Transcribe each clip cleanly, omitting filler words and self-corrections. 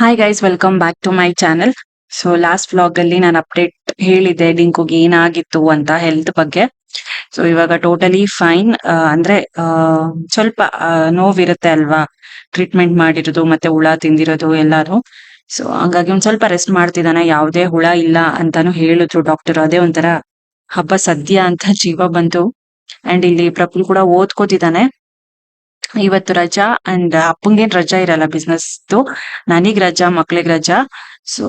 Hi guys, welcome back to my channel. So last vlog ಅಲ್ಲಿ ನಾನು update ಹೇಳಿದ್ದೆ ಡಿಂಕುಗೆ ಏನಾಗಿತ್ತು ಅಂತ ಹೆಲ್ತ್ ಬಗ್ಗೆ. ಸೊ ಇವಾಗ ಟೋಟಲಿ ಫೈನ್. ಅಂದ್ರೆ ಸ್ವಲ್ಪ ನೋವಿರುತ್ತೆ ಅಲ್ವಾ, ಟ್ರೀಟ್ಮೆಂಟ್ ಮಾಡಿರೋದು ಮತ್ತೆ ಹುಳ ತಿಂದಿರೋದು ಎಲ್ಲಾನು. ಸೊ ಹಂಗಾಗಿ ಒಂದ್ ಸ್ವಲ್ಪ ರೆಸ್ಟ್ ಮಾಡ್ತಿದ್ದಾನೆ. ಯಾವುದೇ ಹುಳ ಇಲ್ಲ ಅಂತಾನು ಹೇಳಿದ್ರು ಡಾಕ್ಟರ್. ಅದೇ ಒಂಥರ ಹಬ್ಬ ಸದ್ಯ ಅಂತ ಜೀವ ಬಂತು. ಅಂಡ್ ಇಲ್ಲಿ ಪ್ರಫುಲ್ ಕೂಡ ಓದ್ಕೋತಿದ್ದಾನೆ. ಇವತ್ತು ರಜಾ. ಅಂಡ್ ಅಪ್ಪಂಗೇನ್ ರಜಾ ಇರಲ್ಲ ಬಿಸ್ನೆಸ್. ನನಗ್ ರಜಾ, ಮಕ್ಳಿಗ್ ರಜಾ. ಸೊ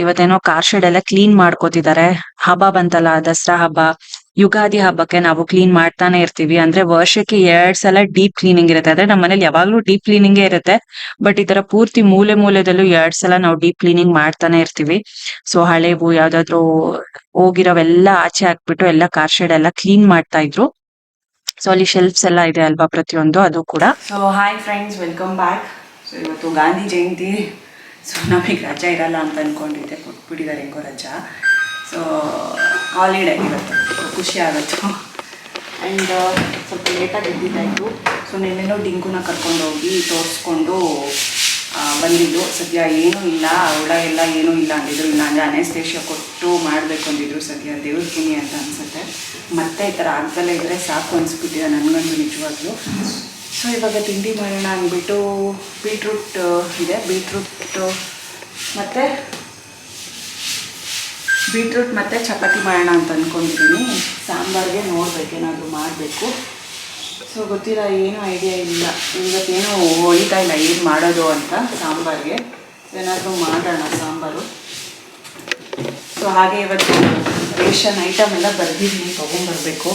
ಇವತ್ತೇನೋ ಕಾರ್ ಶೆಡ್ ಎಲ್ಲ ಕ್ಲೀನ್ ಮಾಡ್ಕೋತಿದ್ದಾರೆ. ಹಬ್ಬ ಬಂತಲ್ಲ, ದಸರಾ ಹಬ್ಬ, ಯುಗಾದಿ ಹಬ್ಬಕ್ಕೆ ನಾವು ಕ್ಲೀನ್ ಮಾಡ್ತಾನೆ ಇರ್ತೀವಿ. ಅಂದ್ರೆ ವರ್ಷಕ್ಕೆ 2 ಸಲ ಡೀಪ್ ಕ್ಲೀನಿಂಗ್ ಇರುತ್ತೆ. ಅಂದ್ರೆ ನಮ್ಮ ಮನೇಲಿ ಯಾವಾಗ್ಲೂ ಡೀಪ್ ಕ್ಲೀನಿಂಗೇ ಇರುತ್ತೆ. ಬಟ್ ಈ ತರ ಪೂರ್ತಿ ಮೂಲೆ ಮೂಲೆದಲ್ಲೂ 2 ಸಲ ನಾವು ಡೀಪ್ ಕ್ಲೀನಿಂಗ್ ಮಾಡ್ತಾನೆ ಇರ್ತೀವಿ. ಸೊ ಹಳೇವು ಯಾವ್ದಾದ್ರು ಹೋಗಿರೋವೆಲ್ಲ ಆಚೆ ಹಾಕ್ಬಿಟ್ಟು ಎಲ್ಲ ಕಾರ್ ಶೆಡ್ ಎಲ್ಲ ಕ್ಲೀನ್ ಮಾಡ್ತಾ ಇದ್ರು. ಸೊ ಅಲ್ಲಿ ಶೆಲ್ಫ್ಸ್ ಎಲ್ಲ ಇದೆ ಅಲ್ವಾ, ಪ್ರತಿಯೊಂದು ಅದು ಕೂಡ. So hi friends, welcome back. So ಇವತ್ತು ಗಾಂಧಿ ಜಯಂತಿ. ಸೊ ನಮಗೆ ರಜಾ ಇರಲ್ಲ ಅಂತ ಅನ್ಕೊಂಡಿದ್ದೆ, ಕೊಟ್ಬಿಟ್ಟಿದ್ದಾರೆ ಹೆಂಗೋ ರಜಾ. ಸೊ ಹಾಲಿಡೇ ಇವತ್ತು, ಖುಷಿ ಆಗುತ್ತೆ. ಆ್ಯಂಡ್ ಸ್ವಲ್ಪ ಲೇಟಾಗಿ ಎದ್ದಿದ್ದಾಯಿತು. ಸೊ ನಿನ್ನೆನೋ ಡಿಂಕುನ ಕರ್ಕೊಂಡೋಗಿ ತೋರಿಸ್ಕೊಂಡು ಬಂದಿದ್ದು. ಸದ್ಯ ಏನೂ ಇಲ್ಲ, ಹುಳ ಎಲ್ಲ ಏನೂ ಇಲ್ಲ ಅಂದಿದ್ರು. ಇಲ್ಲ ಅನೆಸ್ಥೇಷಿಯಾ ಕೊಟ್ಟು ಮಾಡಬೇಕು ಅಂದಿದ್ರು. ಸದ್ಯ ದೇವ್ರ ಪುಣ್ಯ ಅಂತ ಅನಿಸುತ್ತೆ. ಮತ್ತೆ ಈ ಥರ ಆಗ್ದಲ್ಲೇ ಇದ್ದರೆ ಸಾಕು ಅನಿಸ್ಬಿಟ್ಟಿದೆ ನನಗಂತೂ ನಿಜವಾಗ್ಲೂ. ಸೊ ಇವಾಗ ತಿಂಡಿ ಮಾಡೋಣ ಅಂದ್ಬಿಟ್ಟು ಬೀಟ್ರೂಟ್ ಇದೆ, ಮತ್ತು ಚಪಾತಿ ಮಾಡೋಣ ಅಂತ ಅಂದ್ಕೊಂಡಿದ್ದೀನಿ. ಸಾಂಬಾರಿಗೆ ನೋಡ್ಬೇಕು, ಏನಾದರೂ ಮಾಡಬೇಕು. ಸೊ ಗೊತ್ತಿಲ್ಲ, ಏನೂ ಐಡಿಯಾ ಇಲ್ಲ. ಇವತ್ತೇನೂ ಹೊಳಿತಾ ಇಲ್ಲ ಏನು ಮಾಡೋದು ಅಂತ ಸಾಂಬಾರಿಗೆ. ಏನಾದರೂ ಮಾಡೋಣ ಸಾಂಬಾರು. ಸೊ ಹಾಗೆ ಇವತ್ತು ರೇಷನ್ ಐಟಮ್ ಎಲ್ಲ ಬರೆದಿದ್ದೀನಿ, ತೊಗೊಂಬರ್ಬೇಕು.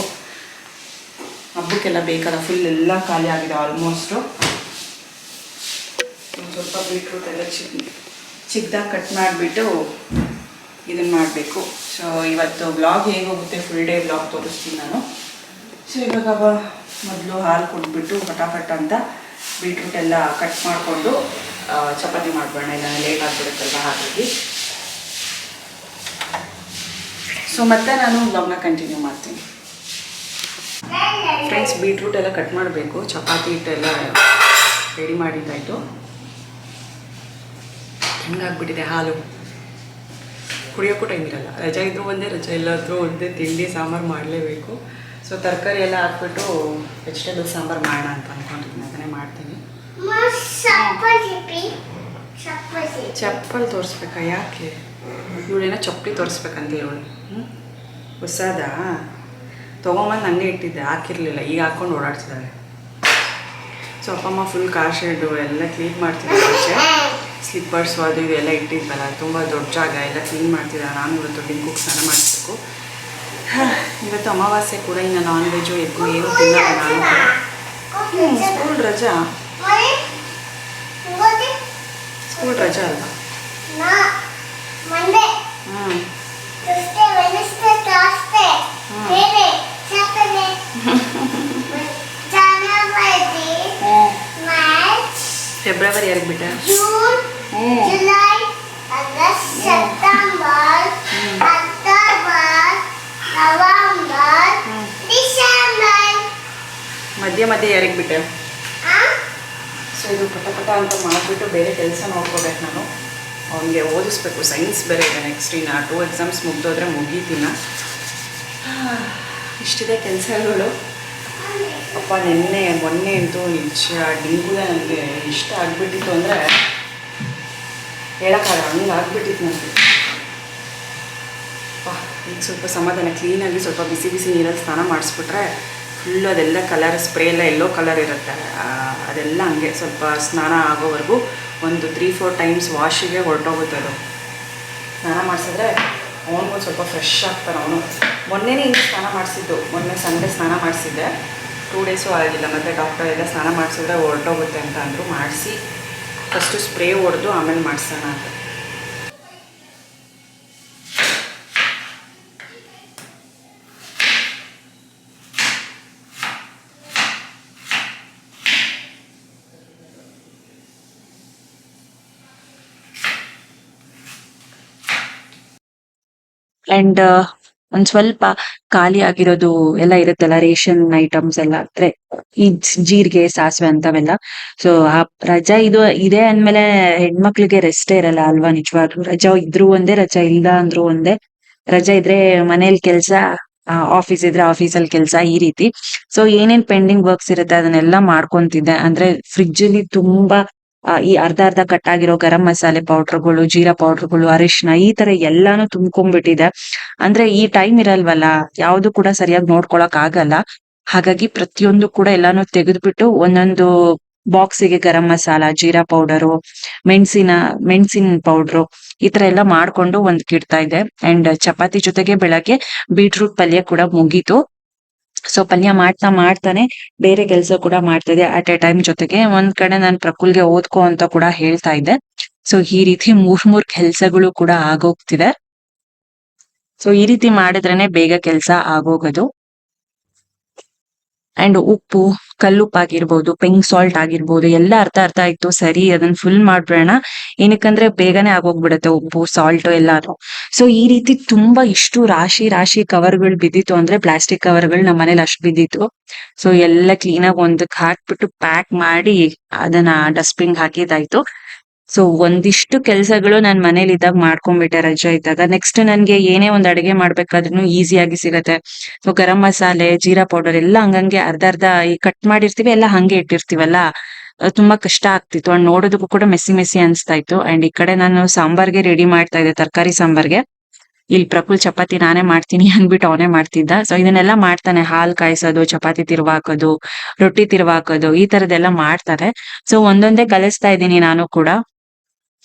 ಹಬ್ಬಕ್ಕೆಲ್ಲ ಬೇಕಲ್ಲ, ಫುಲ್ ಎಲ್ಲ ಖಾಲಿ ಆಗಿದೆ ಆಲ್ಮೋಸ್ಟು. ಸ್ವಲ್ಪ ಬೀಟ್ರೂಟ್ ಎಲ್ಲ ಚಿಕ್ಕದಾಗಿ ಕಟ್ ಮಾಡಿಬಿಟ್ಟು ಇದನ್ನು ಮಾಡಬೇಕು. ಸೊ ಇವತ್ತು ವ್ಲಾಗ್ ಹೇಗೆ ಹೋಗುತ್ತೆ, ಫುಲ್ ಡೇ ವ್ಲಾಗ್ ತೋರಿಸ್ತೀನಿ ನಾನು. ಸೊ ಇವಾಗ ಮೊದಲು ಹಾಲು ಕೊಟ್ಬಿಟ್ಟು ಫಟಾಫಟ್ ಅಂತ ಬೀಟ್ರೂಟ್ ಎಲ್ಲ ಕಟ್ ಮಾಡಿಕೊಂಡು ಚಪಾತಿ ಮಾಡ್ಬೋಣ. ಇಲ್ಲ ಲೇಟ್ ಆಗಿಬಿಡುತ್ತಲ್ವ, ಹಾಗಾಗಿ. ಸೊ ಮತ್ತೆ ನಾನು ವ್ಲಾಗ್ನ ಕಂಟಿನ್ಯೂ ಮಾಡ್ತೀನಿ. ಫ್ರೆಂಡ್ಸ್, ಬೀಟ್ರೂಟ್ ಎಲ್ಲ ಕಟ್ ಮಾಡಬೇಕು, ಚಪಾತಿ ಹಿಟ್ಟೆಲ್ಲ ರೆಡಿ ಮಾಡಿದ್ದಾಯಿತು. ಹೆಂಗಾಗ್ಬಿಟ್ಟಿದೆ ಹಾಲು, ಕುಡಿಯೋಕ್ಕೂ ಟೈಮ್ ಇರಲ್ಲ. ರಜೆ ಇದ್ರೂ ಒಂದೇ, ರಜೆ ಇಲ್ಲಾದರೂ ಒಂದೇ, ತಿಂಡಿ ಸಾಂಬಾರು ಮಾಡಲೇಬೇಕು. ಸೊ ತರಕಾರಿ ಎಲ್ಲ ಹಾಕ್ಬಿಟ್ಟು ವೆಜಿಟೇಬಲ್ ಸಾಂಬಾರು ಮಾಡೋಣ ಅಂತ ಅಂದ್ಕೊಂಡಿದ್ದೀನಿ. ಅದನ್ನೇ ಮಾಡ್ತೀನಿ. ಚಪ್ಪಲ್ ತೋರಿಸ್ಬೇಕಾ? ಯಾಕೆ? ಇವಳೇನೋ ಚಪ್ಪಲಿ ತೋರಿಸ್ಬೇಕಂತ ಇವಳು. ಹೊಸದಾ ತೊಗೊಂಬಂದು ನನಗೆ ಇಟ್ಟಿದ್ದೆ, ಹಾಕಿರಲಿಲ್ಲ. ಈಗ ಹಾಕ್ಕೊಂಡು ಓಡಾಡ್ತಿದ್ದಾಳೆ. So appam full car shed ಎಲ್ಲ ಕ್ಲೀನ್ ಮಾಡ್ತಿದ್ದಾರೆ. ಆಚೆ ಸ್ಲಿಪ್ಪರ್ಸು ಅದು ಇದೆಲ್ಲ ಇಟ್ಟಿದ್ವಲ್ಲ, ತುಂಬ ದೊಡ್ಡ ಜಾಗ ಎಲ್ಲ ಕ್ಲೀನ್ ಮಾಡ್ತಿದ್ದಾರೆ. ನಾನು ಇವತ್ತು ಡಿಂಕುಗೆ ಸ್ನಾನ ಮಾಡಿಸ್ಬೇಕು. ಇವತ್ತು ಅಮಾವಾಸ್ಯೆ ಕೂಡ, ಇನ್ನು ನಾನ್ ವೆಜ್ಜು ಎಗ್ಗು ಏನೂ ತಿನ್ನಲ್ಲ ನಾನು. ಸ್ಕೂಲ್ ರಜಾ ಅಲ್ವಾ? ಫೆಬ್ರವರಿ ಯಾರಿಗೆ ಬಿಟ್ಟ? ಮಧ್ಯೆ ಯಾರಿಗೆ ಬಿಟ್ಟೆ? ಸೊ ಇದು ಪಟ ಅಂತ ಮಾಡಿಬಿಟ್ಟು ಬೇರೆ ಕೆಲಸ ನೋಡ್ಕೋಬೇಕು ನಾನು. ಅವನಿಗೆ ಓದಿಸ್ಬೇಕು, ಸೈನ್ಸ್ ಬೇರೆ ಇದೆ ನೆಕ್ಸ್ಟ್. ಇನ್ನು 2 ಎಕ್ಸಾಮ್ಸ್ ಮುಗ್ದೋದ್ರೆ ಮುಗೀತಿನ. ಇಷ್ಟಿದೆ ಕೆಲಸಗಳು. ಅಪ್ಪ ಮೊನ್ನೆ ಅಂತೂ ನಿಜ ಡಿಂಗುದೇ ನನಗೆ ಇಷ್ಟ ಆಗಿಬಿಟ್ಟಿತ್ತು ಅಂದರೆ ಹೇಳೋಕ್ಕಾಗಲ್ಲ, ಹಂಗೆ ಆಗಿಬಿಟ್ಟಿತ್ತು ನನಗೆ. ಈಗ ಸ್ವಲ್ಪ ಸಮಾಧಾನ, ಕ್ಲೀನಾಗಿ ಸ್ವಲ್ಪ ಬಿಸಿ ನೀರಲ್ಲಿ ಸ್ನಾನ ಮಾಡಿಸ್ಬಿಟ್ರೆ ಫುಲ್ಲು ಅದೆಲ್ಲ ಕಲರ್, ಸ್ಪ್ರೇ ಎಲ್ಲ ಎಲ್ಲೋ ಕಲರ್ ಇರುತ್ತೆ. ಅದೆಲ್ಲ ಹಂಗೆ ಸ್ವಲ್ಪ ಸ್ನಾನ ಆಗೋವರೆಗೂ ಒಂದು 3-4 ಟೈಮ್ಸ್ ವಾಶಿಗೆ ಹೊರಟೋಗುತ್ತೆ ಅದು. ಸ್ನಾನ ಮಾಡಿಸಿದ್ರೆ ಅವನಿಗೂ ಸ್ವಲ್ಪ ಫ್ರೆಶ್ ಆಗ್ತಾನೆ ಅವನು. ಮೊನ್ನೆನೇ ಹಿಂಗೆ ಸ್ನಾನ ಮಾಡಿಸಿದ್ದು, ಮೊನ್ನೆ ಸಂಡೇ ಸ್ನಾನ ಮಾಡಿಸಿದ್ದೆ. 2 ಡೇಸು ಆಗಿಲ್ಲ. ಮತ್ತು ಡಾಕ್ಟರ್ ಎಲ್ಲ ಸ್ನಾನ ಮಾಡಿಸಿದ್ರೆ ಹೊರಟೋಗುತ್ತೆ ಅಂತ ಅಂದರು. ಮಾಡಿಸಿ ಫಸ್ಟು ಸ್ಪ್ರೇ ಹೊಡೆದು ಆಮೇಲೆ ಮಾಡಿಸೋಣ ಅಂತ. ಆ್ಯಂಡ್ ಒಂದ್ ಸ್ವಲ್ಪ ಖಾಲಿ ಆಗಿರೋದು ಎಲ್ಲ ಇರುತ್ತಲ್ಲ, ರೇಷನ್ ಐಟಮ್ಸ್ ಎಲ್ಲ, ಅಂದ್ರೆ ಈ ಜೀರಿಗೆ, ಸಾಸಿವೆ ಅಂತವೆಲ್ಲ. ಸೊ ಆ ರಜಾ ಇದೆ ಅಂದ್ಮೇಲೆ ಹೆಣ್ಮಕ್ಳಿಗೆ ರೆಸ್ಟೇ ಇರಲ್ಲ ಅಲ್ವಾ? ನಿಜವಾಗ್ಲೂ ರಜಾ ಇದ್ರು ಒಂದೇ, ರಜಾ ಇಲ್ಲ ಅಂದ್ರು ಒಂದೇ. ರಜಾ ಇದ್ರೆ ಮನೇಲಿ ಕೆಲ್ಸ, ಆಫೀಸ್ ಇದ್ರೆ ಆಫೀಸಲ್ಲಿ ಕೆಲ್ಸ, ಈ ರೀತಿ. ಸೊ ಏನೇನ್ ಪೆಂಡಿಂಗ್ ವರ್ಕ್ಸ್ ಇರುತ್ತೆ ಅದನ್ನೆಲ್ಲ ಮಾಡ್ಕೊಂತಿದ್ದೆ. ಅಂದ್ರೆ ಫ್ರಿಡ್ಜ್ ಅಲ್ಲಿ ತುಂಬಾ ಈ ಅರ್ಧ ಕಟ್ ಆಗಿರೋ ಗರಂ ಮಸಾಲೆ ಪೌಡರ್ಗಳು, ಜೀರಾ ಪೌಡರ್ಗಳು, ಅರಿಶಿನ, ಈ ತರ ಎಲ್ಲಾನು ತುಂಬ್ಕೊಂಡ್ಬಿಟ್ಟಿದೆ. ಅಂದ್ರೆ ಈ ಟೈಮ್ ಇರಲ್ವಲ್ಲ, ಯಾವ್ದು ಕೂಡ ಸರಿಯಾಗಿ ನೋಡ್ಕೊಳಕ್ ಆಗಲ್ಲ. ಹಾಗಾಗಿ ಪ್ರತಿಯೊಂದು ಕೂಡ ಎಲ್ಲಾನು ತೆಗೆದ್ಬಿಟ್ಟು ಒಂದೊಂದು ಬಾಕ್ಸಿಗೆ ಗರಂ ಮಸಾಲ, ಜೀರಾ ಪೌಡರು, ಮೆಣಸಿನ ಪೌಡ್ರು, ಈ ತರ ಎಲ್ಲ ಮಾಡ್ಕೊಂಡು ಇಡ್ತಾ ಇದ್ದೆ. ಅಂಡ್ ಚಪಾತಿ ಜೊತೆಗೆ ಬೆಳಗ್ಗೆ ಬೀಟ್ರೂಟ್ ಪಲ್ಯ ಕೂಡ ಮುಗೀತು. ಸೊ ಪಲ್ಯ ಮಾಡ್ತಾನೆ ಬೇರೆ ಕೆಲಸ ಕೂಡ ಮಾಡ್ತಾ ಇದ್ದೆ ಅಟ್ ಎ ಟೈಮ್. ಜೊತೆಗೆ ಒಂದ್ ಕಡೆ ನಾನು ಪ್ರಕುಲ್ಗೆ ಓದ್ಕೋ ಅಂತ ಕೂಡ ಹೇಳ್ತಾ ಇದ್ದೆ. ಸೊ ಈ ರೀತಿ ಮೂರ್ ಕೆಲ್ಸಗಳು ಕೂಡ ಆಗೋಗ್ತಿದೆ. ಸೊ ಈ ರೀತಿ ಮಾಡಿದ್ರೇನೆ ಬೇಗ ಕೆಲ್ಸ ಆಗೋಗೋದು. ಅಂಡ್ ಉಪ್ಪು, ಕಲ್ಲುಪ್ಪು ಆಗಿರ್ಬೋದು, ಪಿಂಕ್ ಸಾಲ್ಟ್ ಆಗಿರ್ಬೋದು, ಎಲ್ಲ ಅರ್ಧ ಇತ್ತು. ಸರಿ ಅದನ್ನ ಫುಲ್ ಮಾಡ್ಬಿಡೋಣ, ಏನಕ್ಕಂದ್ರೆ ಬೇಗನೆ ಆಗೋಗ್ಬಿಡುತ್ತೆ ಉಪ್ಪು, ಸಾಲ್ಟ್ ಎಲ್ಲಾನು. ಸೊ ಈ ರೀತಿ ತುಂಬಾ ಇಷ್ಟು ರಾಶಿ ಕವರ್ಗಳು ಬಿದ್ದಿತ್ತು. ಅಂದ್ರೆ ಪ್ಲಾಸ್ಟಿಕ್ ಕವರ್ಗಳು ನಮ್ಮ ಮನೇಲಿ ಅಷ್ಟು ಬಿದ್ದಿತ್ತು. ಸೊ ಎಲ್ಲ ಕ್ಲೀನ್ ಆಗಿ ಒಂದಕ್ಕೆ ಹಾಕ್ಬಿಟ್ಟು ಪ್ಯಾಕ್ ಮಾಡಿ ಅದನ್ನ ಡಸ್ಟ್ಬಿನ್ ಹಾಕಿದಾಯ್ತು. ಸೊ ಒಂದಿಷ್ಟು ಕೆಲ್ಸಗಳು ನಾನ್ ಮನೇಲಿ ಇದ್ದಾಗ ಮಾಡ್ಕೊಂಡ್ಬಿಟ್ಟೆ ರಜೆ ಇದ್ದಾಗ. ನೆಕ್ಸ್ಟ್ ನನ್ಗೆ ಏನೇ ಒಂದ್ ಅಡಿಗೆ ಮಾಡ್ಬೇಕಾದ್ರೂ ಈಸಿಯಾಗಿ ಸಿಗತ್ತೆ. ಸೊ ಗರಂ ಮಸಾಲೆ, ಜೀರಾ ಪೌಡರ್ ಎಲ್ಲ ಹಂಗಂಗೆ ಅರ್ಧ ಈ ಕಟ್ ಮಾಡಿರ್ತೀವಿ, ಎಲ್ಲ ಹಂಗೆ ಇಟ್ಟಿರ್ತೀವಲ್ಲ, ತುಂಬಾ ಕಷ್ಟ ಆಗ್ತಿತ್ತು. ಅಂಡ್ ನೋಡೋದಕ್ಕೂ ಕೂಡ ಮೆಸ್ಸಿ ಅನ್ಸ್ತಾ ಇತ್ತು. ಅಂಡ್ ಈ ಕಡೆ ನಾನು ಸಾಂಬಾರ್ಗೆ ರೆಡಿ ಮಾಡ್ತಾ ಇದ್ದೆ, ತರಕಾರಿ ಸಾಂಬಾರ್ಗೆ. ಇಲ್ಲಿ ಪ್ರಕುಲ್ ಚಪಾತಿ ನಾನೇ ಮಾಡ್ತೀನಿ ಅಂದ್ಬಿಟ್ಟು ಅವನೇ ಮಾಡ್ತಿದ್ದ. ಸೊ ಇದನ್ನೆಲ್ಲ ಮಾಡ್ತಾನೆ, ಹಾಲ್ ಕಾಯಿಸೋದು, ಚಪಾತಿ ತಿರ್ವಾಕೋದು, ರೊಟ್ಟಿ ತಿರ್ವಾಕೋದು, ಈ ತರದೆಲ್ಲ ಮಾಡ್ತಾರೆ. ಸೊ ಒಂದೊಂದೇ ಕಲಿಸ್ತಾ ಇದ್ದೀನಿ ನಾನು ಕೂಡ.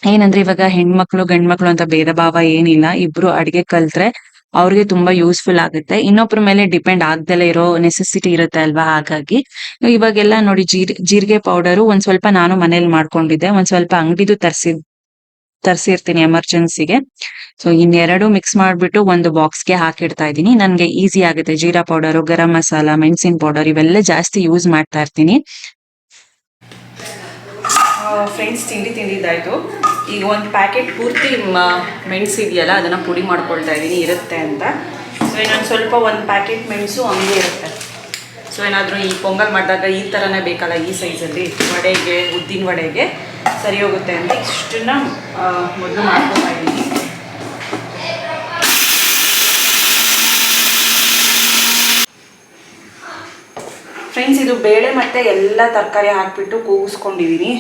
ಏನಂದ್ರೆ ಇವಾಗ ಹೆಣ್ಮಕ್ಳು ಗಂಡ್ಮಕ್ಳು ಅಂತ ಭೇದ ಭಾವ ಏನಿಲ್ಲ. ಇಬ್ರು ಅಡ್ಗೆ ಕಲ್ತ್ರೆ ಅವ್ರಿಗೆ ತುಂಬಾ ಯೂಸ್ಫುಲ್ ಆಗುತ್ತೆ. ಇನ್ನೊಬ್ರ ಮೇಲೆ ಡಿಪೆಂಡ್ ಆಗ್ದಲೇ ಇರೋ ನೆಸೆಸಿಟಿ ಇರುತ್ತೆ ಅಲ್ವಾ? ಹಾಗಾಗಿ ಇವಾಗೆಲ್ಲ ನೋಡಿ, ಜೀರಿಗೆ ಪೌಡರು ಒಂದ್ ಸ್ವಲ್ಪ ನಾನು ಮನೇಲಿ ಮಾಡ್ಕೊಂಡಿದ್ದೆ, ಒಂದ್ ಸ್ವಲ್ಪ ಅಂಗಡಿದು ತರ್ಸಿರ್ತೀನಿ ಎಮರ್ಜೆನ್ಸಿಗೆ. ಸೊ ಇನ್ನೆರಡು ಮಿಕ್ಸ್ ಮಾಡ್ಬಿಟ್ಟು ಒಂದು ಬಾಕ್ಸ್ಗೆ ಹಾಕಿಡ್ತಾ ಇದ್ದೀನಿ. ನನ್ಗೆ ಈಸಿ ಆಗುತ್ತೆ. ಜೀರಾ ಪೌಡರು, ಗರಂ ಮಸಾಲ, ಮೆಣಸಿನ ಪೌಡರ್ ಇವೆಲ್ಲ ಜಾಸ್ತಿ ಯೂಸ್ ಮಾಡ್ತಾ ಇರ್ತೀನಿ. ಫ್ರೆಂಡ್ಸ್, ತಿಂಡಿದಾಯ್ತು. ಈಗ ಒಂದು ಪ್ಯಾಕೆಟ್ ಪೂರ್ತಿ ಮೆಣಸು ಇದೆಯಲ್ಲ, ಅದನ್ನು ಪುಡಿ ಮಾಡ್ಕೊಳ್ತಾ ಇದ್ದೀನಿ ಇರುತ್ತೆ ಅಂತ. ಸೊ ಇನ್ನೊಂದು ಸ್ವಲ್ಪ ಒಂದು ಪ್ಯಾಕೆಟ್ ಮೆಣಸು ಹಂಗೆ ಇರುತ್ತೆ. ಸೊ ಏನಾದರೂ ಈ ಪೊಂಗಲ್ ಮಾಡಿದಾಗ ಈ ಥರನೇ ಬೇಕಲ್ಲ, ಈ ಸೈಜಲ್ಲಿ ವಡೆಗೆ, ಉದ್ದಿನ ವಡೆಗೆ ಸರಿ ಹೋಗುತ್ತೆ ಅಂತ ಇಷ್ಟನ್ನ ಮೊದಲು ಮಾಡ್ಕೊತಾ ಇದ್ದೀನಿ. ಫ್ರೆಂಡ್ಸ್, ಇದು ಬೇಳೆ ಮತ್ತು ಎಲ್ಲ ತರಕಾರಿ ಹಾಕಿಬಿಟ್ಟು ಕೂಗಿಸ್ಕೊಂಡಿದ್ದೀನಿ.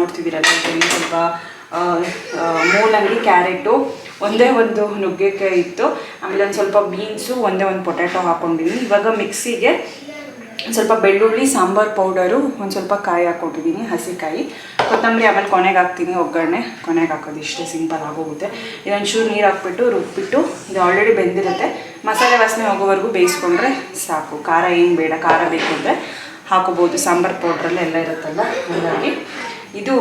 ನೋಡ್ತಿದ್ದೀರಲ್ಲ, ಸ್ವಲ್ಪ ಮೂಲಂಗಿ, ಕ್ಯಾರೆಟು, ಒಂದೇ ಒಂದು ನುಗ್ಗೆಕಾಯಿ ಇತ್ತು. ಆಮೇಲೆ ಒಂದು ಸ್ವಲ್ಪ ಬೀನ್ಸು, ಒಂದೇ ಒಂದು ಪೊಟ್ಯಾಟೊ ಹಾಕ್ಕೊಂಡಿದ್ದೀನಿ. ಇವಾಗ ಮಿಕ್ಸಿಗೆ ಸ್ವಲ್ಪ ಬೆಳ್ಳುಳ್ಳಿ, ಸಾಂಬಾರು ಪೌಡರು, ಒಂದು ಸ್ವಲ್ಪ ಕಾಯಿ ಹಾಕ್ಕೊಟ್ಟಿದ್ದೀನಿ, ಹಸಿಕಾಯಿ, ಕೊತ್ತಂಬರಿ, ಆಮೇಲೆ ಕೊನೆಗೆ ಹಾಕ್ತೀನಿ ಒಗ್ಗರಣೆ. ಕೊನೆಗೆ ಹಾಕೋದು ಇಷ್ಟೇ, ಸಿಂಪಲ್ ಆಗೋಗುತ್ತೆ. ಇದೊಂಚೂರು ನೀರು ಹಾಕ್ಬಿಟ್ಟು ರುಬ್ಬಿಟ್ಟು, ಇದು ಆಲ್ರೆಡಿ ಬೆಂದಿರುತ್ತೆ, ಮಸಾಲೆ ವಾಸನೆ ಹೋಗೋವರೆಗೂ ಬೇಯಿಸ್ಕೊಂಡ್ರೆ ಸಾಕು. ಖಾರ ಏನು ಬೇಡ, ಖಾರ ಬೇಕು ಅಂದರೆ ಹಾಕೋಬೋದು, ಸಾಂಬಾರು ಪೌಡ್ರಲ್ಲೆಲ್ಲ ಇರುತ್ತಲ್ಲ. ಹಾಗಾಗಿ ಇದು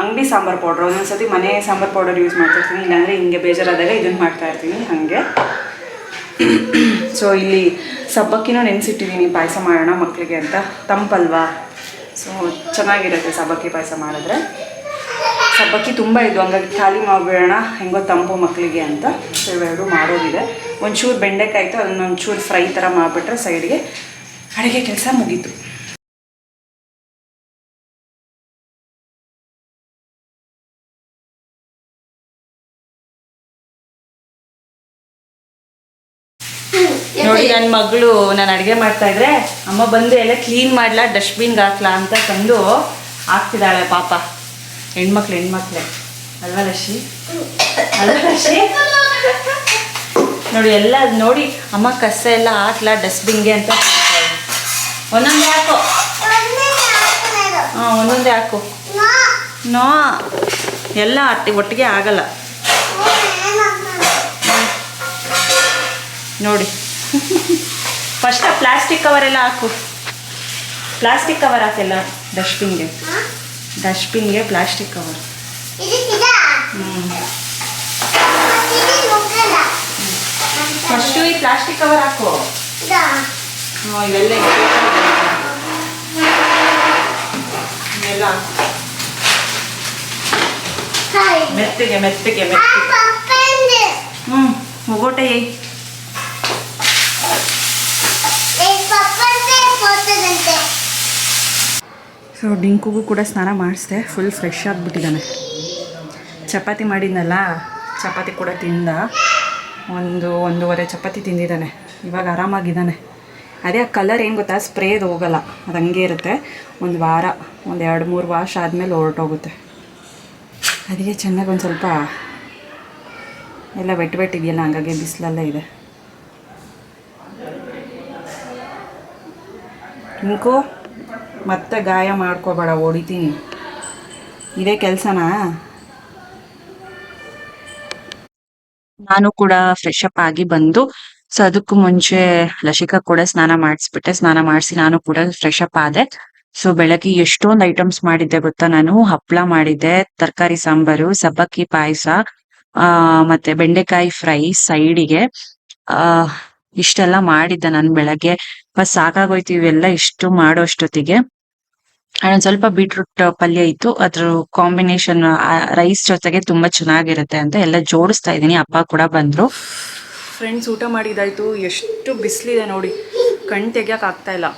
ಅಂಗಡಿ ಸಾಂಬಾರು ಪೌಡ್ರ್. ಒಂದೊಂದ್ಸತಿ ಮನೆ ಸಾಂಬಾರು ಪೌಡರ್ ಯೂಸ್ ಮಾಡ್ತಿರ್ತೀನಿ, ಇಲ್ಲಾಂದರೆ ಹಿಂಗೆ ಬೇಜಾರಾದಾಗ ಇದನ್ನು ಮಾಡ್ತಾಯಿರ್ತೀನಿ ಹಾಗೆ. ಸೊ ಇಲ್ಲಿ ಸಬ್ಬಕ್ಕಿನೂ ನೆನೆಸಿಟ್ಟಿದ್ದೀನಿ, ಪಾಯಸ ಮಾಡೋಣ ಮಕ್ಕಳಿಗೆ ಅಂತ. ತಂಪಲ್ವಾ, ಸೊ ಚೆನ್ನಾಗಿರುತ್ತೆ ಸಬ್ಬಕ್ಕಿ ಪಾಯಸ ಮಾಡಿದ್ರೆ. ಸಬ್ಬಕ್ಕಿ ತುಂಬ ಇದು, ಹಂಗಾಗಿ ಖಾಲಿ ಮಾಡಿಬಿಡೋಣ, ಹೆಂಗೋ ತಂಪು ಮಕ್ಕಳಿಗೆ ಅಂತ. ಸೊ ಇವೆರಡು ಮಾಡೋದಿದೆ. ಒಂಚೂರು ಬೆಂಡೆಕಾಯಿತು, ಅದನ್ನೊಂಚೂರು ಫ್ರೈ ಥರ ಮಾಡಿಬಿಟ್ರೆ ಸೈಡ್ಗೆ ಅಡುಗೆ ಕೆಲಸ ಮುಗೀತು. ನೋಡಿ, ನನ್ನ ಮಗಳು ನಾನು ಅಡುಗೆ ಮಾಡ್ತಾಯಿದ್ರೆ ಅಮ್ಮ ಬಂದು ಎಲ್ಲ ಕ್ಲೀನ್ ಮಾಡಲಾ, ಡಸ್ಟ್ಬಿನ್ಗೆ ಹಾಕ್ಲಾ ಅಂತ ತಂದು ಹಾಕ್ತಿದ್ದಾಳೆ. ಪಾಪ, ಹೆಣ್ಮಕ್ಳೇ ಅಲ್ವಾ ಲಕ್ಷ್ಮಿ? ನೋಡಿ, ಎಲ್ಲ ನೋಡಿ, ಅಮ್ಮ ಕಸ ಎಲ್ಲ ಹಾಕ್ಲಾ ಡಸ್ಟ್ಬಿನ್ಗೆ ಅಂತ ಒಂದೊಂದೇ ಹಾಕು. ಒಂದೊಂದೇ ಹಾಕು. ನೋ, ಎಲ್ಲ ಒಟ್ಟಿಗೆ ಆಗಲ್ಲ ನೋಡಿ. ಫಸ್ಟ್ ಪ್ಲಾಸ್ಟಿಕ್ ಕವರೆಲ್ಲ ಹಾಕು, ಪ್ಲಾಸ್ಟಿಕ್ ಕವರ್ ಹಾಕೆಲ್ಲ ಡಸ್ಟ್ಬಿನ್ಗೆ ಪ್ಲಾಸ್ಟಿಕ್ ಕವರ್. ಫಸ್ಟು ಈ ಪ್ಲಾಸ್ಟಿಕ್ ಕವರ್ ಹಾಕು. ಇವೆಲ್ಲ ಇವೆಲ್ಲ ಮೆತ್ತಗೆ. ಹೋಗೋಟೆ ಸೊ ಡಿಂಕುಗೂ ಕೂಡ ಸ್ನಾನ ಮಾಡಿಸ್ದೆ, ಫುಲ್ ಫ್ರೆಶ್ ಆಗಿಬಿಟ್ಟಿದ್ದಾನೆ. ಚಪಾತಿ ಮಾಡಿದ್ನಲ್ಲ, ಚಪಾತಿ ಕೂಡ ತಿಂದ, ಒಂದೂವರೆ ಚಪಾತಿ ತಿಂದಿದ್ದಾನೆ. ಇವಾಗ ಆರಾಮಾಗಿದ್ದಾನೆ. ಅದೇ ಆ ಕಲರ್ ಏನು ಗೊತ್ತಾ, ಸ್ಪ್ರೇದು ಹೋಗಲ್ಲ, ಅದು ಹಂಗೆ ಇರುತ್ತೆ. ಒಂದು ವಾರ, ಒಂದು 2-3 ವಾಶ ಆದಮೇಲೆ ಹೊರಟೋಗುತ್ತೆ. ಅದಕ್ಕೆ ಚೆನ್ನಾಗಿ ಒಂದು ಸ್ವಲ್ಪ ಎಲ್ಲ ವೆಟ್ ಇದೆಯಲ್ಲ, ಹಂಗಾಗಿ ಬಿಸಿಲೆಲ್ಲ ಇದೆ. ಇಂಕೋ ಮತ್ತೆ ಗಾಯ ಮಾಡ್ಕೋಬೇಡ, ಹೊಡಿತೀನಿ. ಇದೇ ಕೆಲಸನಾ? ನಾನು ಕೂಡ ಫ್ರೆಶ್ ಅಪ್ ಆಗಿ ಬಂದು, ಸೊ ಅದಕ್ಕೂ ಮುಂಚೆ ಲಸಿಕಾ ಕೂಡ ಸ್ನಾನ ಮಾಡಿಸ್ಬಿಟ್ಟೆ. ಸ್ನಾನ ಮಾಡಿಸಿ ನಾನು ಕೂಡ ಫ್ರೆಶ್ ಅಪ್ ಆದೆ. ಸೊ ಬೆಳಗ್ಗೆ ಎಷ್ಟೊಂದು ಐಟಮ್ಸ್ ಮಾಡಿದ್ದೆ ಗೊತ್ತಾ ನಾನು. ಹಪ್ಳ ಮಾಡಿದ್ದೆ, ತರಕಾರಿ ಸಾಂಬಾರು, ಸಬ್ಬಕ್ಕಿ ಪಾಯಸ, ಮತ್ತೆ ಬೆಂಡೆಕಾಯಿ ಫ್ರೈ ಸೈಡಿಗೆ. ಇಷ್ಟೆಲ್ಲ ಮಾಡಿದ್ದೆ ನಾನು ಬೆಳಗ್ಗೆ. ಫಸ್ಟ್ ಸಾಕಾಗೋಯ್ತು ಇವೆಲ್ಲ ಇಷ್ಟು ಮಾಡೋ ಅಷ್ಟೊತ್ತಿಗೆ. ಒಂದ್ ಸ್ವಲ್ಪ ಬೀಟ್ರೂಟ್ ಪಲ್ಯ ಇತ್ತು, ಅದ್ರ ಕಾಂಬಿನೇಷನ್ ರೈಸ್ ಜೊತೆಗೆ ತುಂಬಾ ಚೆನ್ನಾಗಿರುತ್ತೆ ಅಂತ ಎಲ್ಲ ಜೋಡಿಸ್ತಾ ಇದ್ದೀನಿ. ಅಪ್ಪ ಕೂಡ ಬಂದ್ರು. ಫ್ರೆಂಡ್ಸ್, ಊಟ ಮಾಡಿದಾಯ್ತು. ಎಷ್ಟು ಬಿಸಿಲಿದೆ ನೋಡಿ, ಕಣ್ ತೆಗಿಯಕ್ಕೆ ಆಗ್ತಾ ಇಲ್ಲ,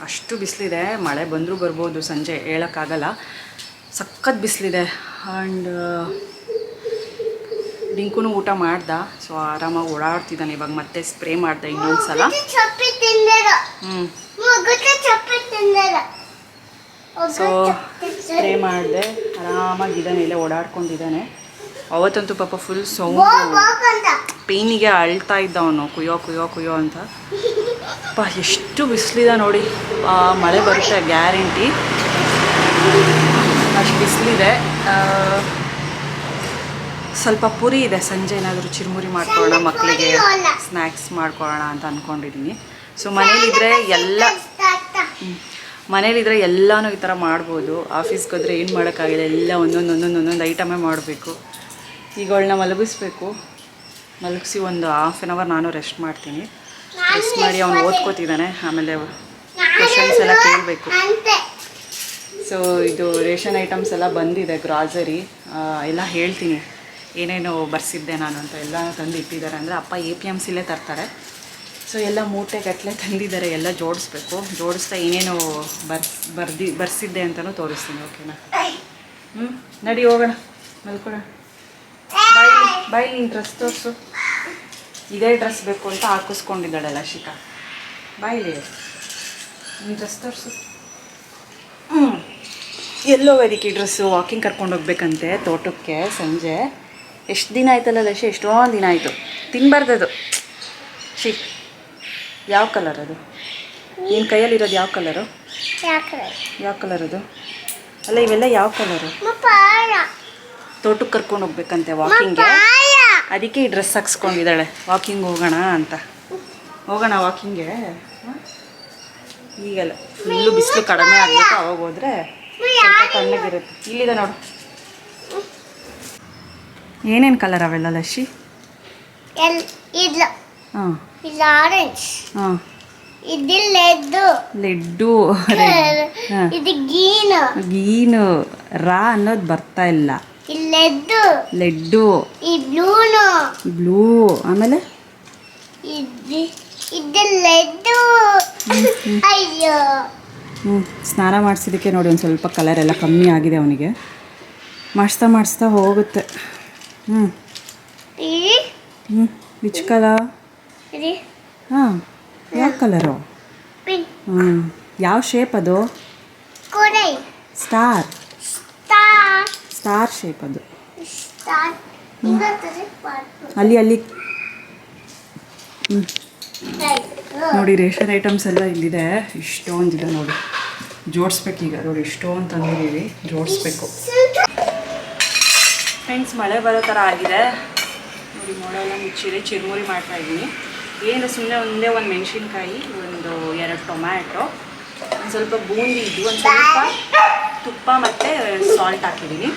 ಅಷ್ಟು ಬಿಸಿಲಿದೆ. ಮಳೆ ಬಂದರೂ ಬರ್ಬೋದು, ಸಂಜೆ ಹೇಳೋಕ್ಕಾಗಲ್ಲ, ಸಖತ್ ಬಿಸಿಲಿದೆ. ಆ್ಯಂಡ್ ಡಿಂಕುನು ಊಟ ಮಾಡ್ದ, ಸೊ ಆರಾಮಾಗಿ ಓಡಾಡ್ತಿದ್ದಾನೆ. ಇವಾಗ ಮತ್ತೆ ಸ್ಪ್ರೇ ಮಾಡ್ದೆ ಇನ್ನೊಂದ್ಸಲ. ಸೊ ಸ್ಪ್ರೇ ಮಾಡಿದೆ, ಆರಾಮಾಗಿದ್ದಾನೆ, ಇಲ್ಲೇ ಓಡಾಡ್ಕೊಂಡಿದ್ದಾನೆ. ಅವತ್ತಂತೂ ಪಾಪ ಫುಲ್ ಸೌಂಡು, ಪೇನಿಗೆ ಅಳ್ತಾ ಇದ್ದ ಅವನು, ಕುಯ್ಯೋ ಕುಯ್ಯೋ ಕುಯ್ಯೋ ಅಂತ. ಎಷ್ಟು ಬಿಸಿಲಿದೆ ನೋಡಿ. ಮಳೆ ಬರುತ್ತೆ ಗ್ಯಾರಂಟಿ, ಅಷ್ಟು ಬಿಸಿಲಿದೆ. ಸ್ವಲ್ಪ ಪುರಿ ಇದೆ, ಸಂಜೆ ಏನಾದರೂ ಚಿರುಮುರಿ ಮಾಡ್ಕೊಳ್ಳೋಣ, ಮಕ್ಕಳಿಗೆ ಸ್ನ್ಯಾಕ್ಸ್ ಮಾಡ್ಕೊಳ್ಳೋಣ ಅಂತ ಅಂದ್ಕೊಂಡಿದ್ದೀನಿ. ಸೊ ಮನೇಲಿದ್ರೆ ಎಲ್ಲನೂ ಈ ಥರ ಮಾಡ್ಬೋದು. ಆಫೀಸ್ಗೆ ಹೋದರೆ ಏನು ಮಾಡೋಕ್ಕಾಗಿಲ್ಲ, ಎಲ್ಲ ಒಂದೊಂದು ಐಟಮೇ ಮಾಡಬೇಕು. ಈಗ ಅವಳನ್ನ ಮಲಗಿಸಿ ಒಂದು ½ ಆನ್ ಅವರ್ ನಾನು ರೆಸ್ಟ್ ಮಾಡ್ತೀನಿ. ರೆಸ್ಟ್ ಮಾಡಿ ಅವನು ಓದ್ಕೋತಿದ್ದಾನೆ, ಆಮೇಲೆ ಕ್ವೆಶನ್ಸ್ ಎಲ್ಲ ಕೇಳಬೇಕು. ಸೊ ಇದು ರೇಷನ್ ಐಟಮ್ಸ್ ಎಲ್ಲ ಬಂದಿದೆ, ಗ್ರಾಸರಿ ಎಲ್ಲ ಹೇಳ್ತೀನಿ ಏನೇನು ಬರ್ಸಿದ್ದೆ ನಾನು ಅಂತ. ಎಲ್ಲ ತಂದು ಇಟ್ಟಿದ್ದಾರೆ, ಅಂದರೆ ಅಪ್ಪ APMCಲೇ ತರ್ತಾರೆ. ಸೊ ಎಲ್ಲ ಮೂಟೆಗಟ್ಟಲೆ ತಂದಿದ್ದಾರೆ, ಎಲ್ಲ ಜೋಡಿಸ್ಬೇಕು. ಜೋಡಿಸ್ತಾ ಏನೇನು ಬರ್ಸಿದ್ದೆ ಅಂತಲೂ ತೋರಿಸ್ತೀನಿ, ಓಕೆನಾ? ನಡಿ ಹೋಗೋಣ, ಮಲ್ಕೊಳ್ಳೋಣ. ಬಾಯ್ ನೀನು ಡ್ರೆಸ್ ತೋರಿಸು. ಇದೇ ಡ್ರೆಸ್ ಬೇಕು ಅಂತ ಹಾಕಿಸ್ಕೊಂಡಿದ್ದಾಳೆ ಲಸಿಕಾ. ಬಾಯ್ಲಿ ನೀನು ಡ್ರೆಸ್ ತೋರಿಸು. ಎಲ್ಲೋ ಅದಕ್ಕೆ ಈ ಡ್ರೆಸ್ಸು. ವಾಕಿಂಗ್ ಕರ್ಕೊಂಡು ಹೋಗ್ಬೇಕಂತೆ ತೋಟಕ್ಕೆ ಸಂಜೆ. ಎಷ್ಟು ದಿನ ಆಯ್ತಲ್ಲ ಲಸಿ, ಎಷ್ಟೊಂದು ದಿನ ಆಯಿತು. ತಿನ್ನಬಾರ್ದದು. ಯಾವ ಕಲರ್ ಅದು? ನಿನ್ನ ಕೈಯಲ್ಲಿರೋದು ಯಾವ ಕಲರು? ಯಾವ ಕಲರ್ ಅದು? ಅಲ್ಲ ಇವೆಲ್ಲ ಯಾವ ಕಲರು? ತೋಟಕ್ಕೆ ಕರ್ಕೊಂಡು ಹೋಗ್ಬೇಕಂತೆ ವಾಕಿಂಗ್ಗೆ, ಅದಕ್ಕೆ ಈ ಡ್ರೆಸ್ ಹಾಕ್ಸ್ಕೊಂಡಿದ್ದಾಳೆ. ವಾಕಿಂಗ್ ಹೋಗೋಣ ಅಂತ. ಹೋಗೋಣ ವಾಕಿಂಗ್ಗೆ. ಈಗಲ್ಲ, ಫುಲ್ಲು ಬಿಸಿಲು ಕಡಿಮೆ ಆಗಬೇಕು, ಅವಾಗ ಹೋದರೆ ಸ್ವಲ್ಪ ತಣ್ಣಗಿರುತ್ತೆ. ಇಲ್ಲಿದೆ ನೋಡು. ಏನೇನು ಕಲರ್ ಅವೆಲ್ಲ ಲಶಿ? ಹಾಂ, ಆರೆಂಜ್. ಹಾಂ, ಇದು ಲೆಡ್ಡು, ಇದು ಗೀನು. ರಾ ಅನ್ನೋದು ಬರ್ತಾ ಇಲ್ಲ. Lead, blue. ಆಮೇಲೆ ಇದು ಲೆಡ್ಡು. ಅಯ್ಯೋ, ಸ್ನಾನ ಮಾಡಿಸಿದ್ದಕ್ಕೆ ನೋಡಿ ಒಂದು ಸ್ವಲ್ಪ ಕಲರ್ ಎಲ್ಲ ಕಮ್ಮಿ ಆಗಿದೆ ಅವನಿಗೆ. ಮಾಡಿಸ್ತಾ ಹೋಗುತ್ತೆ. Which colour? ಹಾಂ, ಯಾವ ಕಲರು? ಯಾವ ಶೇಪ್ ಅದು? ಸ್ಟಾರ್ ಶೇಪ್ ಅದು. ಅಲ್ಲಿ ನೋಡಿ, ರೇಷನ್ ಐಟಮ್ಸ್ ಎಲ್ಲ ಇಲ್ಲಿದೆ. ಇಷ್ಟೊಂದಿದೆ ನೋಡಿ, ಜೋಡಿಸ್ಬೇಕೀಗ. ನೋಡಿ ಇಷ್ಟೊಂದು ತಂದಿದ್ದೀವಿ, ಜೋಡಿಸ್ಬೇಕು. ಫ್ರೆಂಡ್ಸ್, ಮಳೆ ಬರೋ ಥರ ಆಗಿದೆ ನೋಡಿ. ಮೋಡ ಎಲ್ಲ ಮುಚ್ಚಿದೆ, ಚಿರುಮುರಿ ಮಾಡ್ತಾಯಿದ್ದೀನಿ. ಏನು ಸುಮ್ಮನೆ ಒಂದೇ ಒಂದು ಮೆಣಸಿನ್ಕಾಯಿ, ಒಂದು 2 ಟೊಮ್ಯಾಟೊ, ಒಂದು ಸ್ವಲ್ಪ ಬೂಂದಿ ಇದ್ದು, ಒಂದು ಸ್ವಲ್ಪ ತುಪ್ಪ ಮತ್ತು ಸಾಲ್ಟ್ ಹಾಕಿದ್ದೀನಿ.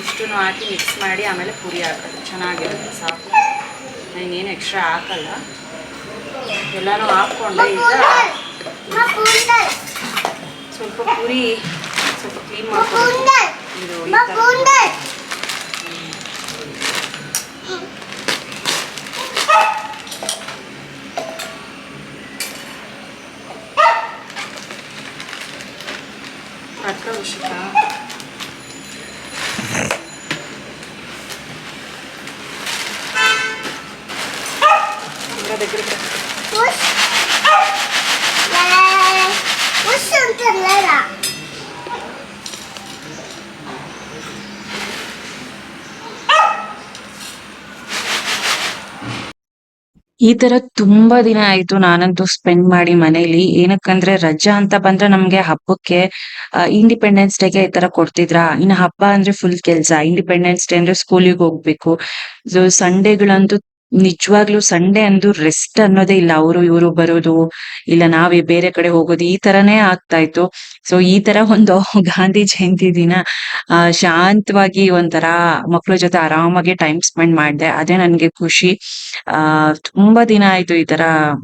ಇಷ್ಟನ್ನು ಹಾಕಿ ಮಿಕ್ಸ್ ಮಾಡಿ ಆಮೇಲೆ ಪುರಿ ಹಾಕೋದು. ಚೆನ್ನಾಗಿರುತ್ತೆ, ಸಾಕು. ನಾನೇನು ಎಕ್ಸ್ಟ್ರಾ ಹಾಕಲ್ಲ. ಎಲ್ಲನೂ ಹಾಕ್ಕೊಂಡೆ. ಈಗ ಸ್ವಲ್ಪ ಪುರಿ ಸ್ವಲ್ಪ ಕ್ಲೀನ್ ಮಾಡ್ಕೊಂಡು ಇದು ಈ ಥರ ಪುಷ್ ಪುಷ್ ಅಂತಲ್ಲ ಈ ತರ ತುಂಬಾ ದಿನ ಆಯ್ತು ನಾನಂತೂ ಸ್ಪೆಂಡ್ ಮಾಡಿ ಮನೇಲಿ. ಏನಕ್ಕಂದ್ರೆ ರಜಾ ಅಂತ ಬಂದ್ರೆ ನಮ್ಗೆ ಹಬ್ಬಕ್ಕೆ ಇಂಡಿಪೆಂಡೆನ್ಸ್ ಡೇಗೆ ಈ ತರ ಕೊಡ್ತಿದ್ರ. ಇನ್ನು ಹಬ್ಬ ಅಂದ್ರೆ ಫುಲ್ ಕೆಲ್ಸ. ಇಂಡಿಪೆಂಡೆನ್ಸ್ ಡೇ ಅಂದ್ರೆ ಸ್ಕೂಲಿಗೆ ಹೋಗ್ಬೇಕು. ಸೊ ಸಂಡೇಗಳಂತೂ ನಿಜವಾಗ್ಲೂ ಸಂಡೇ ಅಂದು ರೆಸ್ಟ್ ಅನ್ನೋದೇ ಇಲ್ಲ. ಅವರು ಇವರು ಬರೋದು, ಇಲ್ಲ ನಾವೇ ಬೇರೆ ಕಡೆ ಹೋಗೋದು, ಈ ತರಾನೇ ಆಗ್ತಾ ಇತ್ತು. ಸೊ ಈ ತರ ಒಂದು ಗಾಂಧಿ ಜಯಂತಿ ದಿನ ಶಾಂತವಾಗಿ ಒಂಥರ ಮಕ್ಳ ಜೊತೆ ಆರಾಮಾಗಿ ಟೈಮ್ ಸ್ಪೆಂಡ್ ಮಾಡ್ದೆ. ಅದೇ ನನ್ಗೆ ಖುಷಿ. ಆ ತುಂಬಾ ದಿನ ಆಯ್ತು ಈ ತರ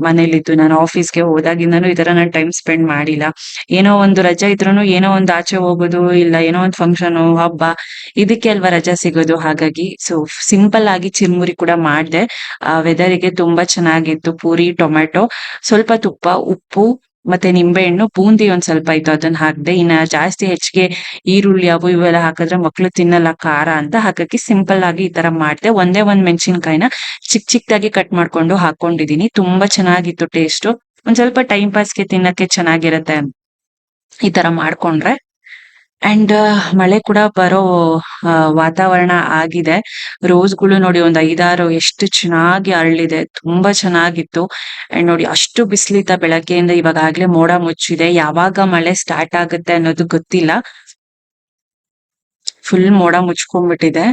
ಮನೇಲಿದ್ದು. ನಾನು ಆಫೀಸ್ಗೆ ಹೋದಾಗಿಂದನೂ ಈ ತರ ನಾನು ಟೈಮ್ ಸ್ಪೆಂಡ್ ಮಾಡಿಲ್ಲ. ಏನೋ ಒಂದು ರಜೆ ಇದ್ರೂನು ಏನೋ ಒಂದು ಆಚೆ ಹೋಗೋದು, ಇಲ್ಲ ಏನೋ ಒಂದು ಫಂಕ್ಷನ್ ಹಬ್ಬ, ಇದಕ್ಕೆ ಅಲ್ವಾ ರಜಾ ಸಿಗೋದು. ಹಾಗಾಗಿ ಸೊ ಸಿಂಪಲ್ ಆಗಿ ಚಿರ್ಮುರಿ ಕೂಡ ಮಾಡ್ದೆ. ವೆದರಿಗೆ ತುಂಬಾ ಚೆನ್ನಾಗಿತ್ತು. ಪೂರಿ, ಟೊಮೆಟೊ, ಸ್ವಲ್ಪ ತುಪ್ಪ, ಉಪ್ಪು ಮತ್ತೆ ನಿಂಬೆಹಣ್ಣು, ಬೂಂದಿ ಒಂದ್ ಸ್ವಲ್ಪ ಇತ್ತು, ಅದನ್ನ ಹಾಕ್ದೆ. ಇನ್ನ ಜಾಸ್ತಿ ಹೆಚ್ಚಿಗೆ ಈರುಳ್ಳಿ ಅವು ಇವೆಲ್ಲ ಹಾಕಿದ್ರೆ ಮಕ್ಳು ತಿನ್ನಲ್ಲ ಖಾರ ಅಂತ, ಹಾಗಾಗಿ ಸಿಂಪಲ್ ಆಗಿ ಈ ತರ ಮಾಡ್ದೆ. ಒಂದೇ ಒಂದ್ ಮೆಣಸಿನ್ಕಾಯಿನ ಚಿಕ್ಕದಾಗಿ ಕಟ್ ಮಾಡ್ಕೊಂಡು ಹಾಕೊಂಡಿದೀನಿ. ತುಂಬಾ ಚೆನ್ನಾಗಿತ್ತು ಟೇಸ್ಟ್. ಒಂದ್ ಸ್ವಲ್ಪ ಟೈಮ್ ಪಾಸ್ಗೆ ತಿನ್ನಕ್ಕೆ ಚೆನ್ನಾಗಿರತ್ತೆ ಈ ತರ ಮಾಡ್ಕೊಂಡ್ರೆ. ಅಂಡ್ ಮಳೆ ಕೂಡ ಬರೋ ವಾತಾವರಣ ಆಗಿದೆ. ರೋಸ್ಗಳು ನೋಡಿ ಒಂದ್ 5-6 ಎಷ್ಟು ಚೆನ್ನಾಗಿ ಅರಳಿದೆ. ತುಂಬಾ ಚೆನ್ನಾಗಿತ್ತು. ಅಂಡ್ ನೋಡಿ ಅಷ್ಟು ಬಿಸಿಲಿದ್ದ ಬೆಳಗ್ಗೆಯಿಂದ ಇವಾಗ ಆಗ್ಲೇ ಮೋಡ ಮುಚ್ಚಿದೆ. ಯಾವಾಗ ಮಳೆ ಸ್ಟಾರ್ಟ್ ಆಗುತ್ತೆ ಅನ್ನೋದು ಗೊತ್ತಿಲ್ಲ. ಫುಲ್ ಮೋಡ ಮುಚ್ಕೊಂಡ್ಬಿಟ್ಟಿದೆ.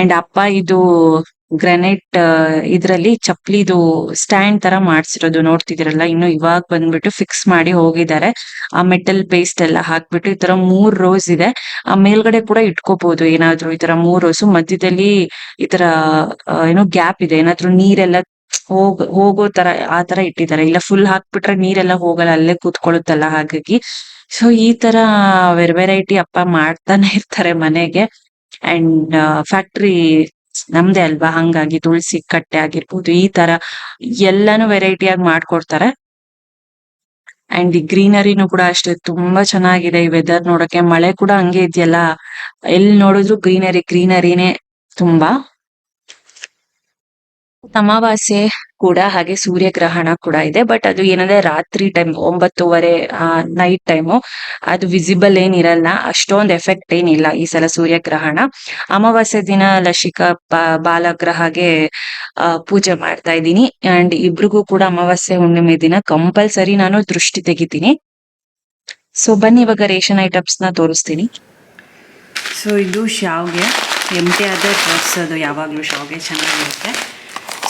ಅಂಡ್ ಅಪ್ಪ ಇದು ಗ್ರಾನೈಟ್ ಇದ್ರಲ್ಲಿ ಚಪ್ಲಿದು ಸ್ಟ್ಯಾಂಡ್ ತರ ಮಾಡ್ಸಿರೋದು ನೋಡ್ತಿದಿರಲ್ಲ. ಇನ್ನು ಇವಾಗ ಬಂದ್ಬಿಟ್ಟು ಫಿಕ್ಸ್ ಮಾಡಿ ಹೋಗಿದ್ದಾರೆ. ಆ ಮೆಟಲ್ ಪೇಸ್ಟ್ ಎಲ್ಲ ಹಾಕ್ಬಿಟ್ಟು ಈ ತರ 3 ರೋಸ್ ಇದೆ. ಆ ಮೇಲ್ಗಡೆ ಕೂಡ ಇಟ್ಕೋಬಹುದು ಏನಾದ್ರು. ಈ ತರ 3 ರೋಸು ಮಧ್ಯದಲ್ಲಿ ಈ ತರ ಏನೋ ಗ್ಯಾಪ್ ಇದೆ. ಏನಾದ್ರು ನೀರೆಲ್ಲ ಹೋಗೋ ತರ ಆ ತರ ಇಟ್ಟಿದ್ದಾರೆ. ಇಲ್ಲ ಫುಲ್ ಹಾಕ್ಬಿಟ್ರೆ ನೀರೆಲ್ಲ ಹೋಗಲ್ಲ, ಅಲ್ಲೇ ಕೂತ್ಕೊಳ್ಳುತ್ತಲ್ಲ. ಹಾಗಾಗಿ ಸೊ ಈ ತರ ವೆರೈಟಿ ಅಪ್ಪ ಮಾಡ್ತಾನೆ ಇರ್ತಾರೆ ಮನೆಗೆ. ಅಂಡ್ ಫ್ಯಾಕ್ಟ್ರಿ ನಮ್ದೇ ಅಲ್ವಾ, ಹಂಗಾಗಿ ತುಳಸಿ ಕಟ್ಟೆ ಆಗಿರ್ಬೋದು, ಈ ತರ ಎಲ್ಲಾನು ವೆರೈಟಿ ಆಗಿ ಮಾಡ್ಕೊಡ್ತಾರೆ. ಅಂಡ್ ಈ ಗ್ರೀನರಿನೂ ಕೂಡ ಅಷ್ಟೇ ತುಂಬಾ ಚೆನ್ನಾಗಿದೆ. ಈ ವೆದರ್ ನೋಡಕ್ಕೆ. ಮಳೆ ಕೂಡ ಹಂಗೆ ಇದೆಯಲ್ಲ, ಎಲ್ಲಿ ನೋಡಿದ್ರು ಗ್ರೀನರಿನೇ ತುಂಬಾ. ಅಮಾವಾಸ್ಯೆ ಕೂಡ ಹಾಗೆ ಸೂರ್ಯಗ್ರಹಣ ಕೂಡ ಇದೆ. ಬಟ್ ಅದು ಏನಂದ್ರೆ ರಾತ್ರಿ ಟೈಮ್ 9:30 ನೈಟ್ ಟೈಮು. ಅದು ವಿಸಿಬಲ್ ಏನಿರಲ್ಲ, ಅಷ್ಟೊಂದು ಎಫೆಕ್ಟ್ ಏನಿಲ್ಲ ಈ ಸಲ ಸೂರ್ಯಗ್ರಹಣ. ಅಮಾವಾಸ್ಯೆ ದಿನ ಲಸಿಕಾ ಬಾಲಗ್ರಹಗೆ ಪೂಜೆ ಮಾಡ್ತಾ ಇದ್ದೀನಿ. ಅಂಡ್ ಇಬ್ರಿಗೂ ಕೂಡ ಅಮಾವಾಸ್ಯೆ ಹುಣ್ಣಿಮೆ ದಿನ ಕಂಪಲ್ಸರಿ ನಾನು ದೃಷ್ಟಿ ತೆಗಿತೀನಿ. ಸೊ ಬನ್ನಿ ಇವಾಗ ರೇಷನ್ ಐಟಮ್ಸ್ ನ ತೋರಿಸ್ತೀನಿ. ಸೊ ಇದು ಶಾವ್ಗೆ, ಎಂಟಿ ಆದ ಡ್ರೆಸ್. ಅದು ಯಾವಾಗಲೂ ಶಾವ್ಗೆ ಚೆನ್ನಾಗಿರುತ್ತೆ.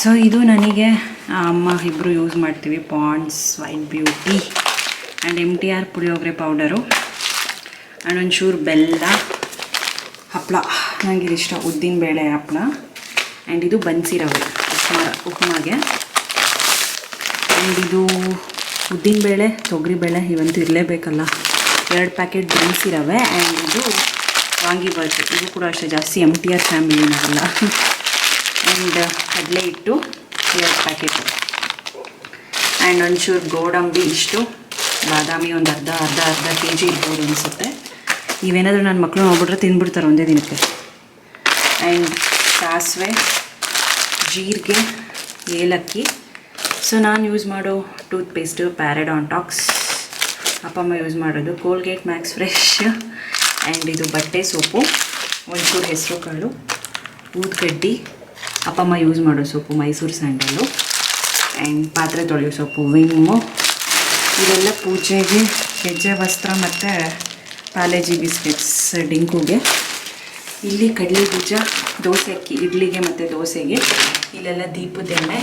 ಸೊ ಇದು ನನಗೆ ಅಮ್ಮ ಇಬ್ಬರು ಯೂಸ್ ಮಾಡ್ತೀವಿ. Pond's white beauty and MTR puliyogare powder and ಒಂಚೂರು ಬೆಲ್ಲ, ಹಪ್ಪಳ. ನನಗೆ ಇದಿಷ್ಟ ಉದ್ದಿನ ಬೇಳೆ ಹಪ್ಪಳ. ಆ್ಯಂಡ್ ಇದು ಬನ್ಸಿ ರವೆ ಉಪ್ಮಾಗೆ. ಆ್ಯಂಡ್ ಇದು ಉದ್ದಿನಬೇಳೆ, ತೊಗರಿಬೇಳೆ ಇವಂತೂ ಇರಲೇಬೇಕಲ್ಲ. 2 ಪ್ಯಾಕೆಟ್ ಬನ್ಸಿ ರವೆ. ಆ್ಯಂಡ್ ಇದು ವಾಂಗಿಬಾತು. ಇದು ಕೂಡ ಅಷ್ಟೇ ಜಾಸ್ತಿ MTR ಫ್ಯಾಮಿಲಿನಲ್ಲ. ಆ್ಯಂಡ್ ಕಡಲೆ ಹಿಟ್ಟು 2 ಪ್ಯಾಕೆಟು. ಆ್ಯಂಡ್ ಒಂಚೂರು ಗೋಡಂಬಿ ಇಷ್ಟು, ಬಾದಾಮಿ ಒಂದು ಅರ್ಧ kg ಇರ್ಬೋದು ಅನಿಸುತ್ತೆ. ನೀವೇನಾದರೂ ನನ್ನ ಮಕ್ಕಳು ನೋಡ್ಬಿಟ್ರೆ ತಿಂದ್ಬಿಡ್ತಾರೆ ಒಂದೇ ದಿನಕ್ಕೆ. ಆ್ಯಂಡ್ ಸಾಸಿವೆ, ಜೀರಿಗೆ, ಏಲಕ್ಕಿ. ಸೊ ನಾನು ಯೂಸ್ ಮಾಡೋ ಟೂತ್ ಪೇಸ್ಟು ಪ್ಯಾರಡಾಂಟಾಕ್ಸ್. ಅಪ್ಪಮ್ಮ ಯೂಸ್ ಮಾಡೋದು ಕೋಲ್ಗೇಟ್ ಮ್ಯಾಕ್ಸ್ ಫ್ರೆಶ್. ಆ್ಯಂಡ್ ಇದು ಬಟ್ಟೆ ಸೋಪು, ಒಂಚೂರು ಹೆಸರು ಕಾಳು, ಊದ್ಗಡ್ಡಿ. ಅಪ್ಪಮ್ಮ ಯೂಸ್ ಮಾಡೋ ಸೋಪು ಮೈಸೂರು ಸ್ಯಾಂಡಲ್ಲು. ಆ್ಯಂಡ್ ಪಾತ್ರೆ ತೊಳೆಯೋ ಸೋಪು ವಿಮ್ಮು. ಇದೆಲ್ಲ ಪೂಜೆಗೆ, ಹೆಜ್ಜೆ ವಸ್ತ್ರ ಮತ್ತು ಪಾಲೇಜಿ ಬಿಸ್ಕೆಟ್ಸ್ ಡಿಂಕುಗೆ. ಇಲ್ಲಿ ಕಡಲೆ ಬೀಜ, ದೋಸೆ ಅಕ್ಕಿ ಇಡ್ಲಿಗೆ ಮತ್ತು ದೋಸೆಗೆ. ಇಲ್ಲೆಲ್ಲ ದೀಪದ ಎಣ್ಣೆ.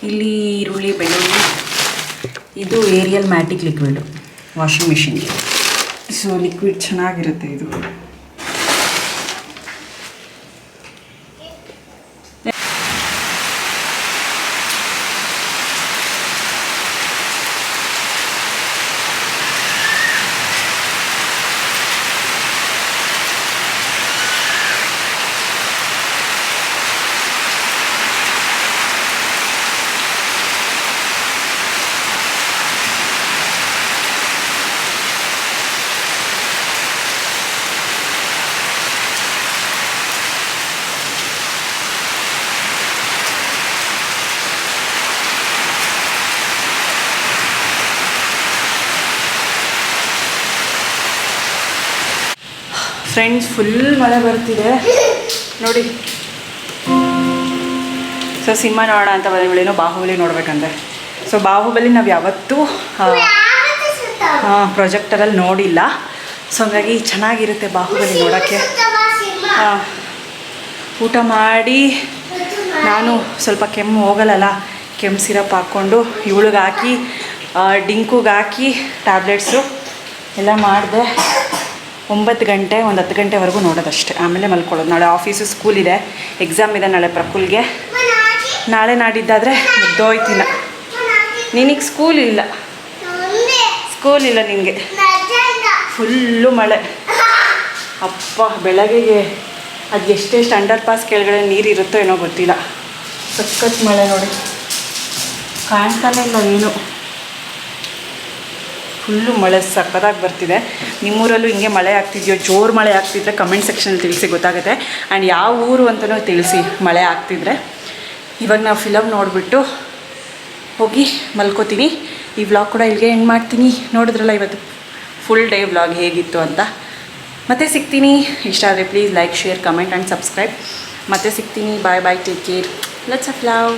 ಇಲ್ಲಿ ಈರುಳ್ಳಿ, ಬೆಳ್ಳುಳ್ಳಿ. ಇದು ಏರಿಯಲ್ ಮ್ಯಾಟಿಕ್ ಲಿಕ್ವಿಡು ವಾಷಿಂಗ್ ಮಿಷಿನ್ಗೆ. ಸೊ ಲಿಕ್ವಿಡ್ ಚೆನ್ನಾಗಿರುತ್ತೆ ಇದು. ಫ್ರೆಂಡ್ಸ್ ಫುಲ್ ಮಳೆ ಬರ್ತಿದೆ ನೋಡಿ. ಸೊ ಸಿನಿಮಾ ನೋಡೋಣ ಅಂತ ಬಂದಿವಳೇನೋ ಬಾಹುಬಲಿ ನೋಡ್ಬೇಕಂದ್ರೆ. ಸೊ ಬಾಹುಬಲಿ ನಾವು ಯಾವತ್ತೂ ಪ್ರೊಜೆಕ್ಟರಲ್ಲಿ ನೋಡಿಲ್ಲ. ಸೊ ಹಂಗಾಗಿ ಚೆನ್ನಾಗಿರುತ್ತೆ ಬಾಹುಬಲಿ ನೋಡೋಕ್ಕೆ. ಊಟ ಮಾಡಿ ನಾನು ಸ್ವಲ್ಪ ಕೆಮ್ಮು ಹೋಗಲ್ಲಲ್ಲ, ಕೆಮ್ಮು ಸಿರಪ್ ಹಾಕ್ಕೊಂಡು ಇವಳಿಗೆ ಹಾಕಿ ಡಿಂಕುಗೆ ಹಾಕಿ ಟ್ಯಾಬ್ಲೆಟ್ಸು ಎಲ್ಲ ಮಾಡಿದೆ. 9 ಗಂಟೆ 10 ಗಂಟೆವರೆಗೂ ನೋಡೋದಷ್ಟೇ, ಆಮೇಲೆ ಮಲ್ಕೊಳ್ಳೋದು. ನಾಳೆ ಆಫೀಸು ಸ್ಕೂಲ್ ಇದೆ, ಎಕ್ಸಾಮ್ ಇದೆ ನಾಳೆ ಪ್ರಕುಲ್ಗೆ. ನಾಳೆ ನಾಡಿದ್ದಾದರೆ ಮುಗ್ದೋಯ್ತಿಲ್ಲ. ನಿನಗೆ ಸ್ಕೂಲ್ ಇಲ್ಲ ನಿನಗೆ. ಫುಲ್ಲು ಮಳೆ ಅಪ್ಪ. ಬೆಳಗ್ಗೆಗೆ ಅದು ಎಷ್ಟೆಷ್ಟು ಅಂಡರ್ ಪಾಸ್ ಕೆಳಗಡೆ ನೀರಿರುತ್ತೋ ಏನೋ ಗೊತ್ತಿಲ್ಲ. ಸಖತ್ ಮಳೆ ನೋಡಿ, ಕಾಣ್ತಾನೆ ಇಲ್ಲ ಏನು. ಫುಲ್ಲು ಮಳೆ ಸಕ್ಕತ್ತಾಗಿ ಬರ್ತಿದೆ. ನಿಮ್ಮೂರಲ್ಲೂ ಹಿಂಗೆ ಮಳೆ ಆಗ್ತಿದೆಯೋ? ಜೋರು ಮಳೆ ಆಗ್ತಿದ್ರೆ ಕಮೆಂಟ್ ಸೆಕ್ಷನಲ್ಲಿ ತಿಳಿಸಿ, ಗೊತ್ತಾಗುತ್ತೆ. ಆ್ಯಂಡ್ ಯಾವ ಊರು ಅಂತಲೂ ತಿಳಿಸಿ ಮಳೆ ಆಗ್ತಿದ್ರೆ. ಇವಾಗ ನಾವು ಫಿಲಮ್ ನೋಡಿಬಿಟ್ಟು ಹೋಗಿ ಮಲ್ಕೋತೀನಿ. ಈ ವ್ಲಾಗ್ ಕೂಡ ಇಲ್ಲಿಗೆ ಎಂಡ್ ಮಾಡ್ತೀನಿ. ನೋಡಿದ್ರಲ್ಲ ಇವತ್ತು ಫುಲ್ ಡೇ ವ್ಲಾಗ್ ಹೇಗಿತ್ತು ಅಂತ. ಮತ್ತೆ ಸಿಗ್ತೀನಿ. ಇಷ್ಟ ಆದರೆ please like, share, comment and subscribe. ಮತ್ತೆ ಸಿಗ್ತೀನಿ. Bye bye, take care, lots of love.